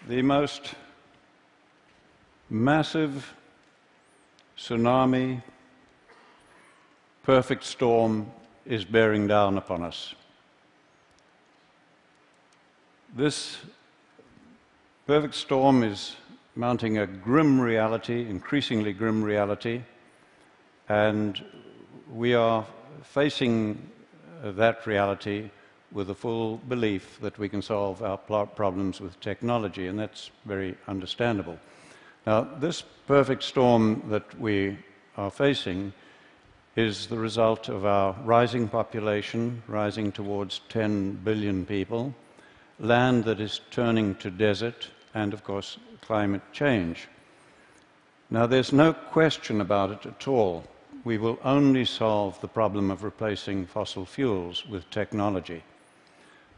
The most massive tsunami, perfect storm is bearing down upon us. This perfect storm is mounting a grim reality, increasingly grim reality, and we are facing that reality with a full belief that we can solve our problems with technology, and that's very understandable. Now, this perfect storm that we are facing is the result of our rising population, rising towards 10 billion people, land that is turning to desert, and, of course, climate change. Now, there's no question about it at all. We will only solve the problem of replacing fossil fuels with technology.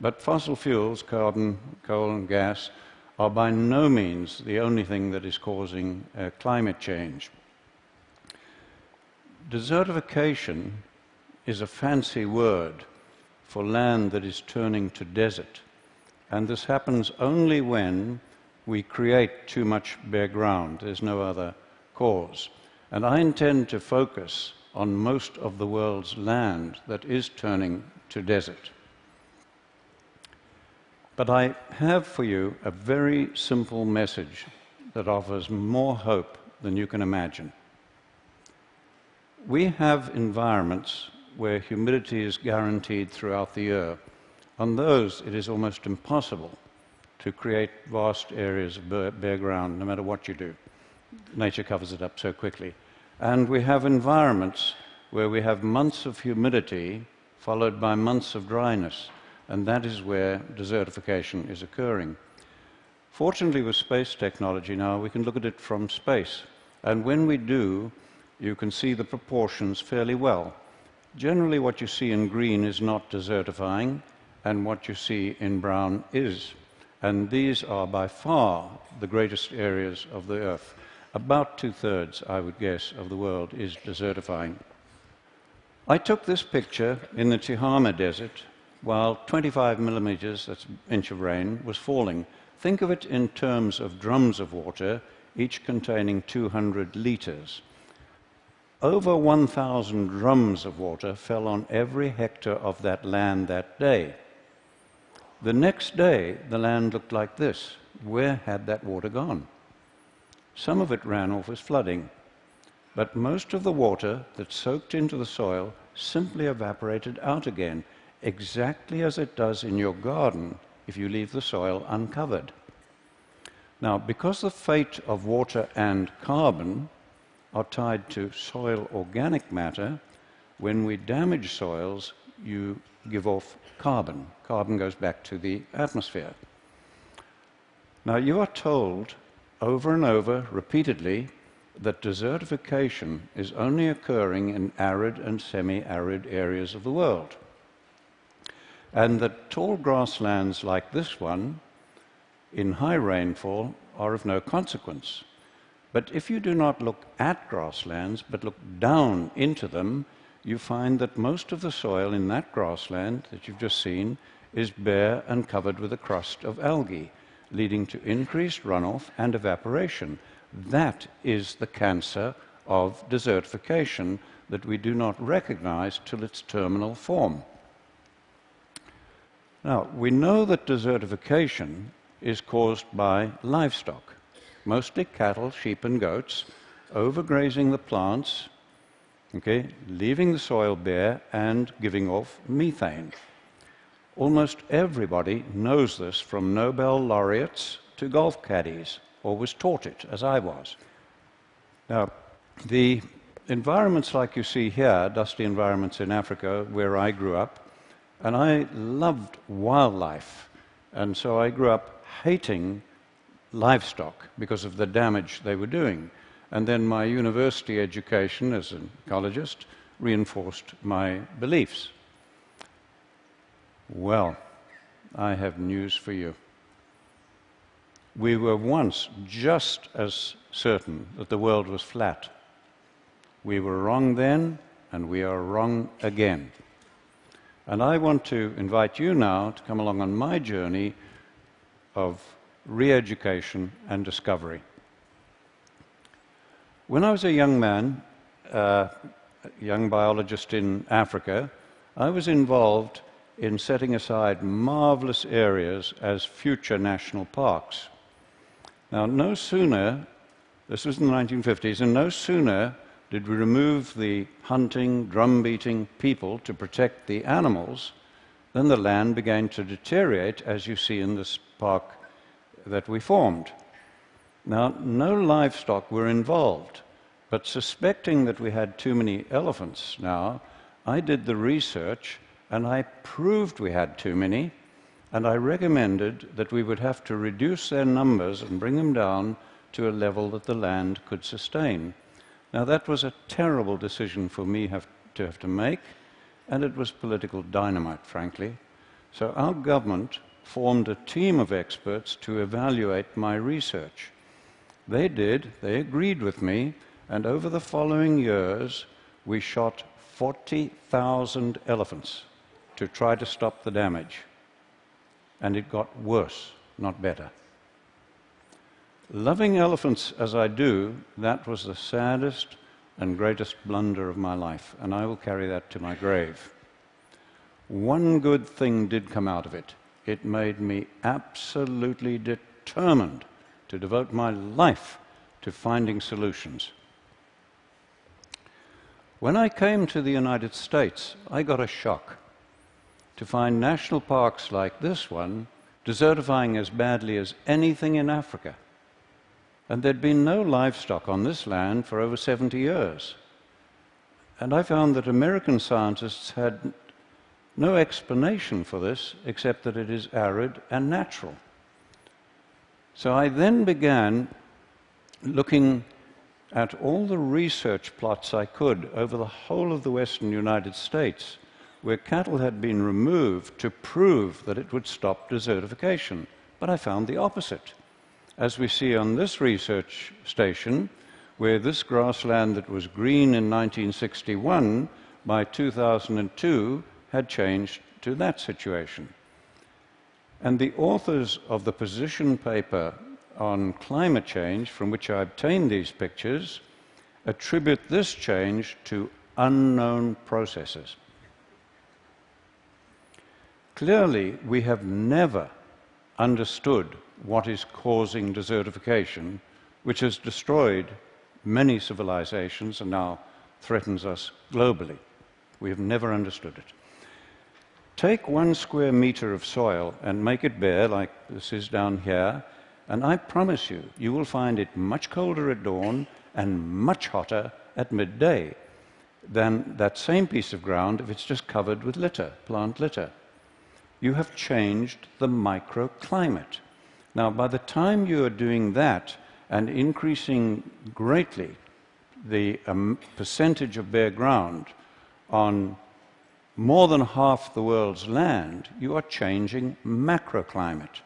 But fossil fuels, carbon, coal and gas, are by no means the only thing that is causing climate change. Desertification is a fancy word for land that is turning to desert, and this happens only when we create too much bare ground. There's no other cause. And I intend to focus on most of the world's land that is turning to desert. But I have for you a very simple message that offers more hope than you can imagine. We have environments where humidity is guaranteed throughout the year. On those, it is almost impossible to create vast areas of bare ground, no matter what you do. Nature covers it up so quickly. And we have environments where we have months of humidity followed by months of dryness. And that is where desertification is occurring. Fortunately, with space technology now, we can look at it from space. And when we do, you can see the proportions fairly well. Generally, what you see in green is not desertifying, and what you see in brown is. And these are by far the greatest areas of the Earth. About 2/3, I would guess, of the world is desertifying. I took this picture in the Tihama Desert while 25 millimeters, that's an inch of rain, was falling. Think of it in terms of drums of water, each containing 200 liters. Over 1,000 drums of water fell on every hectare of that land that day. The next day, the land looked like this. Where had that water gone? Some of it ran off as flooding, but most of the water that soaked into the soil simply evaporated out again, exactly as it does in your garden if you leave the soil uncovered. Now, because the fate of water and carbon are tied to soil organic matter, when we damage soils, you give off carbon. Carbon goes back to the atmosphere. Now, you are told over and over, repeatedly, that desertification is only occurring in arid and semi-arid areas of the world, and that tall grasslands like this one, in high rainfall, are of no consequence. But if you do not look at grasslands, but look down into them, you find that most of the soil in that grassland that you've just seen is bare and covered with a crust of algae, leading to increased runoff and evaporation. That is the cancer of desertification that we do not recognize till its terminal form. Now, we know that desertification is caused by livestock, mostly cattle, sheep and goats, overgrazing the plants, leaving the soil bare and giving off methane. Almost everybody knows this, from Nobel laureates to golf caddies, or was taught it, as I was. Now, the environments like you see here, dusty environments in Africa, where I grew up, and I loved wildlife, and so I grew up hating livestock because of the damage they were doing. And then my university education as an ecologist reinforced my beliefs. Well, I have news for you. we were once just as certain that the world was flat. We were wrong then, and we are wrong again. And I want to invite you now to come along on my journey of re-education and discovery. When I was a young man, a young biologist in Africa, I was involved in setting aside marvelous areas as future national parks. Now, no sooner, this was in the 1950s, and no sooner did we remove the hunting, drum-beating people to protect the animals, then the land began to deteriorate, as you see in this park that we formed. Now, no livestock were involved, but suspecting that we had too many elephants now, I did the research and I proved we had too many, and I recommended that we would have to reduce their numbers and bring them down to a level that the land could sustain. Now, that was a terrible decision for me to have to make, and it was political dynamite, frankly. So our government formed a team of experts to evaluate my research. They agreed with me, and over the following years, we shot 40,000 elephants to try to stop the damage. And it got worse, not better. Loving elephants as I do, that was the saddest and greatest blunder of my life, and I will carry that to my grave. One good thing did come out of it. It made me absolutely determined to devote my life to finding solutions. When I came to the United States, I got a shock to find national parks like this one desertifying as badly as anything in Africa. And there'd been no livestock on this land for over 70 years. And I found that American scientists had no explanation for this except that it is arid and natural. So I then began looking at all the research plots I could over the whole of the western United States where cattle had been removed to prove that it would stop desertification. But I found the opposite. As we see on this research station, where this grassland that was green in 1961, by 2002, had changed to that situation. And the authors of the position paper on climate change, from which I obtained these pictures, attribute this change to unknown processes. Clearly, we have never understood what is causing desertification, which has destroyed many civilizations and now threatens us globally. We have never understood it. Take 1 square meter of soil and make it bare, like this is down here, and I promise you, you will find it much colder at dawn and much hotter at midday than that same piece of ground if it's just covered with litter, plant litter. You have changed the microclimate. Now, by the time you are doing that and increasing greatly the percentage of bare ground on more than half the world's land, you are changing macroclimate.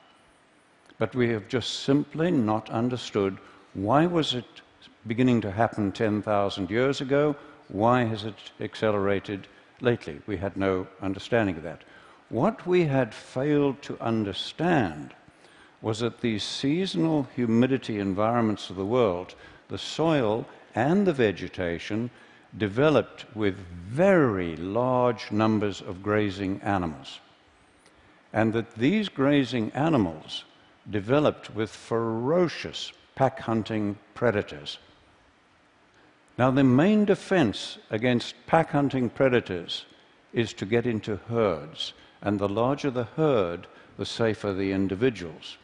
But we have just simply not understood why was it beginning to happen 10,000 years ago, why has it accelerated lately? We had no understanding of that. What we had failed to understand was that these seasonal humidity environments of the world, the soil and the vegetation, developed with very large numbers of grazing animals. And that these grazing animals developed with ferocious pack-hunting predators. Now, the main defense against pack-hunting predators is to get into herds, and the larger the herd, the safer the individuals.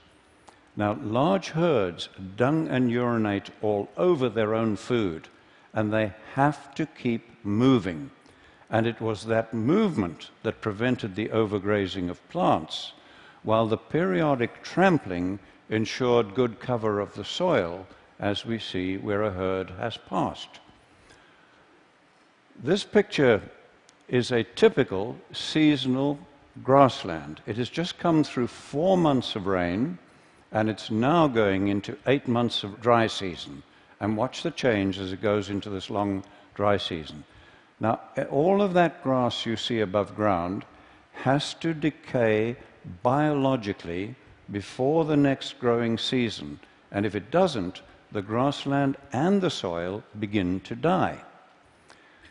Now, large herds dung and urinate all over their own food, and they have to keep moving. And it was that movement that prevented the overgrazing of plants, while the periodic trampling ensured good cover of the soil, as we see where a herd has passed. This picture is a typical seasonal grassland. It has just come through 4 months of rain, And it's now going into 8 months of dry season. And watch the change as it goes into this long dry season. Now, all of that grass you see above ground has to decay biologically before the next growing season. And if it doesn't, the grassland and the soil begin to die.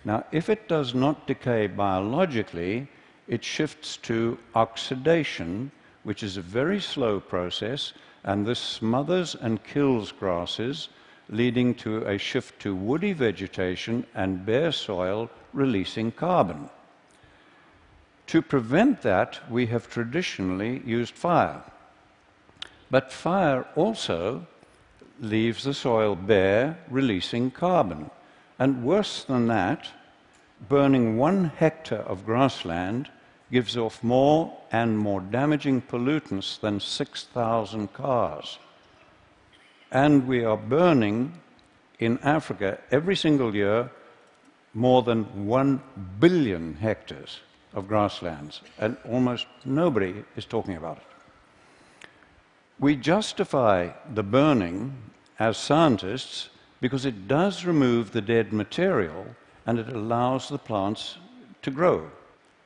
Now, if it does not decay biologically, it shifts to oxidation, which is a very slow process, and this smothers and kills grasses, leading to a shift to woody vegetation and bare soil releasing carbon. To prevent that, we have traditionally used fire. But fire also leaves the soil bare, releasing carbon. And worse than that, burning 1 hectare of grassland gives off more and more damaging pollutants than 6,000 cars. And we are burning in Africa every single year more than 1 billion hectares of grasslands, and almost nobody is talking about it. We justify the burning as scientists because it does remove the dead material and it allows the plants to grow.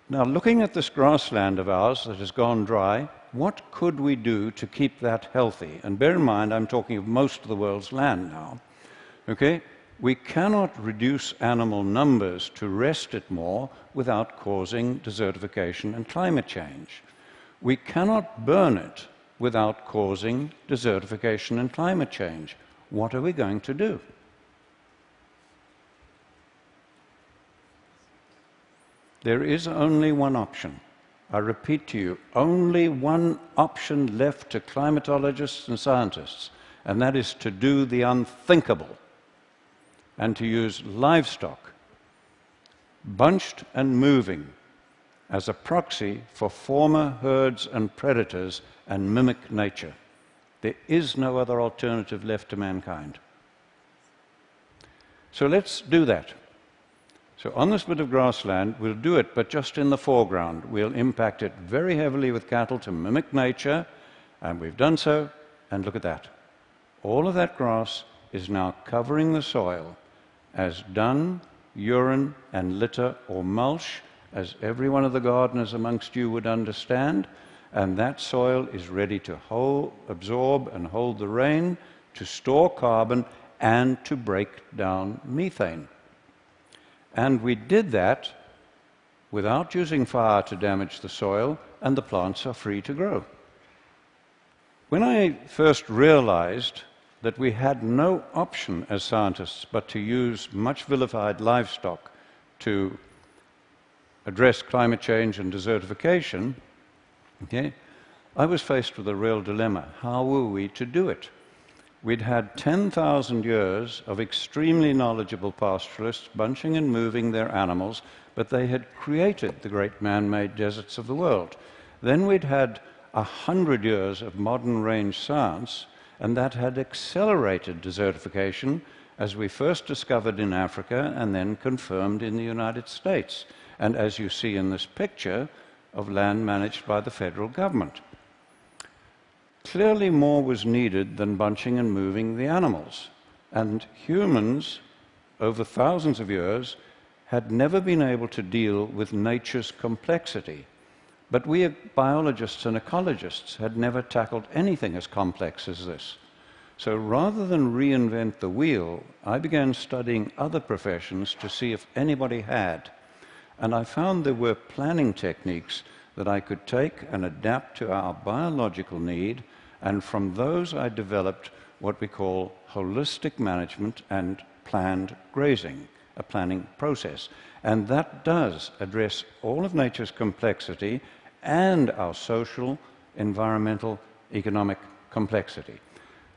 Now, looking at this grassland of ours that has gone dry, what could we do to keep that healthy? And bear in mind, I'm talking of most of the world's land now. Okay? We cannot reduce animal numbers to rest it more without causing desertification and climate change. We cannot burn it without causing desertification and climate change. What are we going to do? There is only one option. I repeat to you, only one option left to climatologists and scientists, and that is to do the unthinkable and to use livestock, bunched and moving, as a proxy for former herds and predators and mimic nature. There is no other alternative left to mankind. So let's do that. So on this bit of grassland, we'll do it, but just in the foreground. We'll impact it very heavily with cattle to mimic nature, and we've done so, and look at that. All of that grass is now covering the soil as dung, urine, and litter or mulch, as every one of the gardeners amongst you would understand, and that soil is ready to absorb and hold the rain, to store carbon, and to break down methane. And we did that without using fire to damage the soil, and the plants are free to grow. When I first realized that we had no option as scientists but to use much vilified livestock to address climate change and desertification, okay, I was faced with a real dilemma. How were we to do it? We'd had 10,000 years of extremely knowledgeable pastoralists bunching and moving their animals, but they had created the great man-made deserts of the world. Then we'd had 100 years of modern range science, and that had accelerated desertification, as we first discovered in Africa and then confirmed in the United States, and as you see in this picture of land managed by the federal government. Clearly more was needed than bunching and moving the animals, and humans, over thousands of years, had never been able to deal with nature's complexity. But we biologists and ecologists had never tackled anything as complex as this. So rather than reinvent the wheel, I began studying other professions to see if anybody had. And I found there were planning techniques that I could take and adapt to our biological need, and from those I developed what we call holistic management and planned grazing, a planning process. And that does address all of nature's complexity and our social, environmental, economic complexity.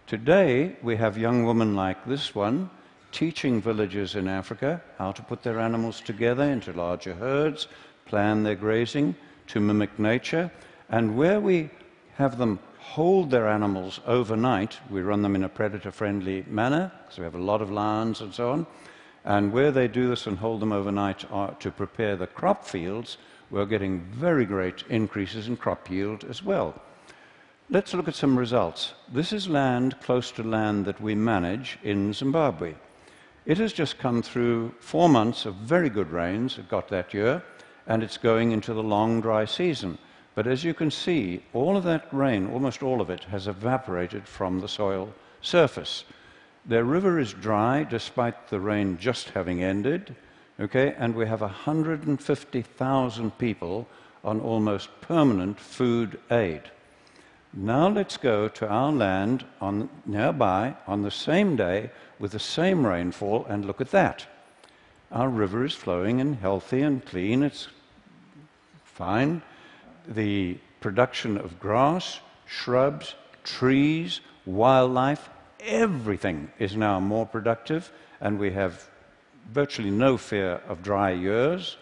Today, we have young women like this one teaching villagers in Africa how to put their animals together into larger herds, plan their grazing to mimic nature, and where we have them hold their animals overnight, we run them in a predator-friendly manner, because we have a lot of lions and so on, and where they do this and hold them overnight to prepare the crop fields, we're getting very great increases in crop yield as well. Let's look at some results. This is land close to land that we manage in Zimbabwe. It has just come through 4 months of very good rains, it got that year, and it's going into the long dry season. But as you can see, all of that rain, almost all of it, has evaporated from the soil surface. Their river is dry despite the rain just having ended, okay, and we have 150,000 people on almost permanent food aid. Now let's go to our land nearby on the same day with the same rainfall and look at that. Our river is flowing and healthy and clean, it's fine. The production of grass, shrubs, trees, wildlife, everything is now more productive, and we have virtually no fear of dry years.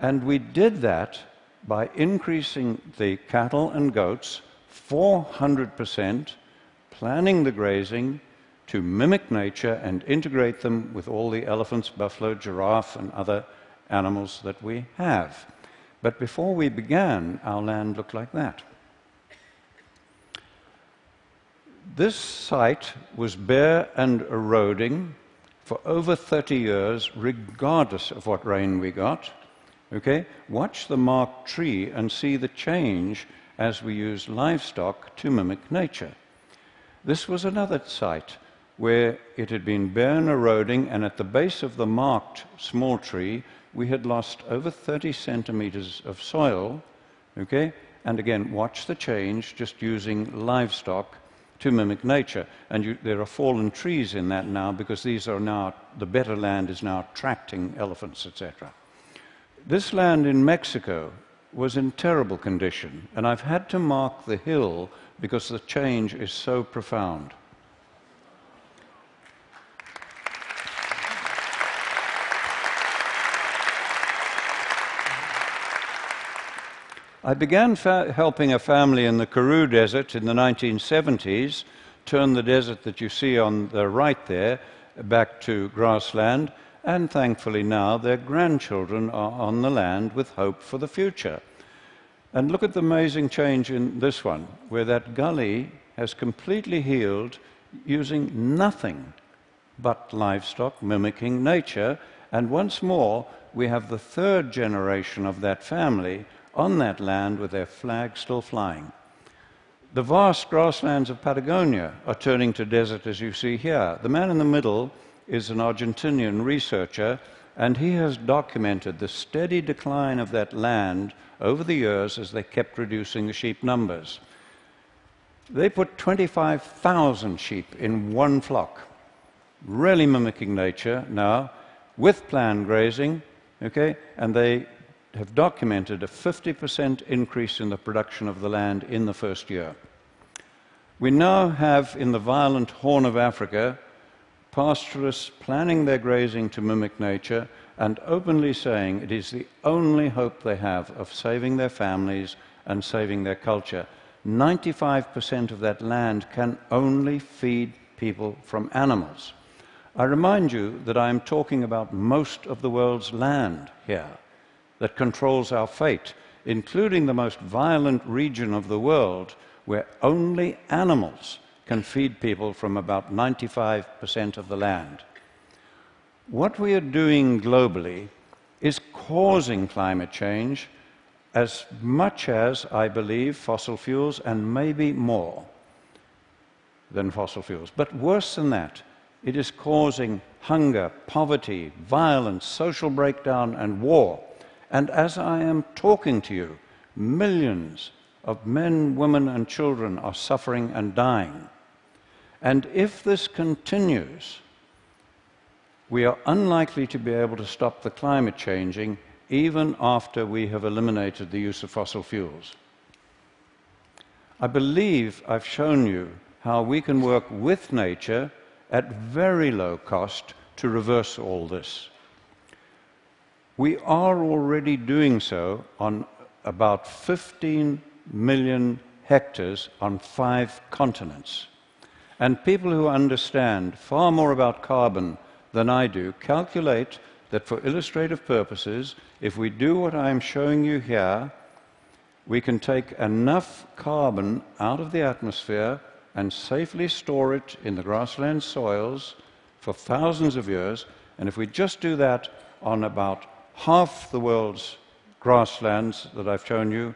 And we did that by increasing the cattle and goats 400%, planning the grazing to mimic nature and integrate them with all the elephants, buffalo, giraffe, and other animals that we have. But before we began, our land looked like that. This site was bare and eroding for over 30 years, regardless of what rain we got. Okay? Watch the marked tree and see the change as we use livestock to mimic nature. This was another site where it had been bare and eroding, and at the base of the marked small tree, we had lost over 30 centimeters of soil, okay? And again, watch the change just using livestock to mimic nature. And there are fallen trees in that now because these are now, the better land is now attracting elephants, etc. This land in Mexico was in terrible condition, and I've had to mark the hill because the change is so profound. I began helping a family in the Karoo Desert in the 1970s, turn the desert that you see on the right there back to grassland, and thankfully now their grandchildren are on the land with hope for the future. And look at the amazing change in this one, where that gully has completely healed using nothing but livestock mimicking nature, and once more we have the third generation of that family on that land with their flag still flying. The vast grasslands of Patagonia are turning to desert, as you see here. The man in the middle is an Argentinian researcher, and he has documented the steady decline of that land over the years as they kept reducing the sheep numbers. They put 25,000 sheep in one flock, really mimicking nature now, with planned grazing, okay, and they have documented a 50% increase in the production of the land in the first year. We now have in the violent Horn of Africa pastoralists planning their grazing to mimic nature and openly saying it is the only hope they have of saving their families and saving their culture. 95% of that land can only feed people from animals. I remind you that I am talking about most of the world's land here that controls our fate, including the most violent region of the world where only animals can feed people from about 95% of the land. What we are doing globally is causing climate change as much as, I believe, fossil fuels, and maybe more than fossil fuels. But worse than that, it is causing hunger, poverty, violence, social breakdown, and war. And as I am talking to you, millions of men, women, and children are suffering and dying. And if this continues, we are unlikely to be able to stop the climate changing even after we have eliminated the use of fossil fuels. I believe I've shown you how we can work with nature at very low cost to reverse all this. We are already doing so on about 15 million hectares on 5 continents. And people who understand far more about carbon than I do calculate that for illustrative purposes, if we do what I'm showing you here, we can take enough carbon out of the atmosphere and safely store it in the grassland soils for thousands of years. And if we just do that on about half the world's grasslands that I've shown you,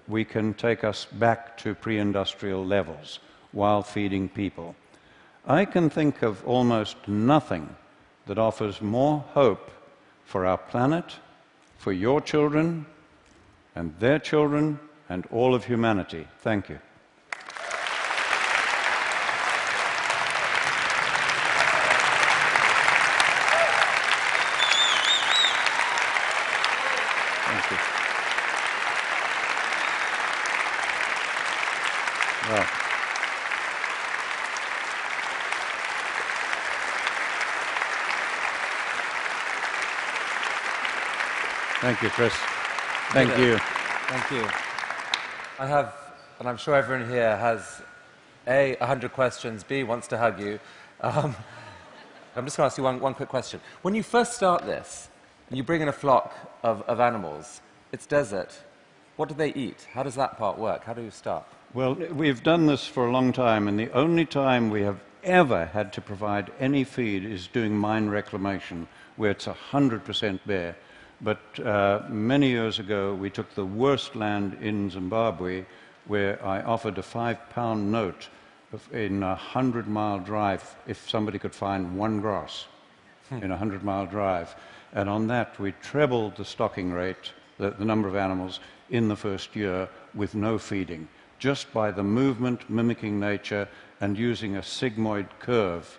we can take us back to pre-industrial levels while feeding people. I can think of almost nothing that offers more hope for our planet, for your children, and their children, and all of humanity. Thank you. Thank you. Well, thank you, Chris. Thank you. Thank you. I have, and I'm sure everyone here has, A, 100 questions, B, wants to hug you. I'm just going to ask you one quick question. When you first start this, and you bring in a flock of animals, it's desert, what do they eat? How does that part work? How do you start? Well, we've done this for a long time, and the only time we have ever had to provide any feed is doing mine reclamation, where it's 100% bare. But many years ago, we took the worst land in Zimbabwe, where I offered a £5 note in a 100-mile drive if somebody could find one grass in a 100-mile drive. And on that, we trebled the stocking rate, the number of animals, in the first year with no feeding, just by the movement, mimicking nature, and using a sigmoid curve,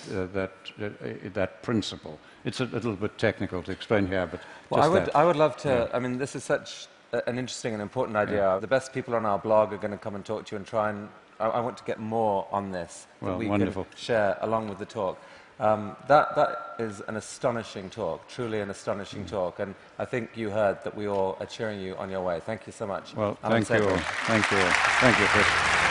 that principle. It's a little bit technical to explain here, but I would love to. I mean, this is such an interesting and important idea. Yeah. The best people on our blog are going to come and talk to you and try and. I want to get more on this that we wonderful. Can share along with the talk. That is an astonishing talk, truly an astonishing talk, and I think you heard that we all are cheering you on your way. Thank you so much. Well, thank you all. Thank you all. Thank you, Chris.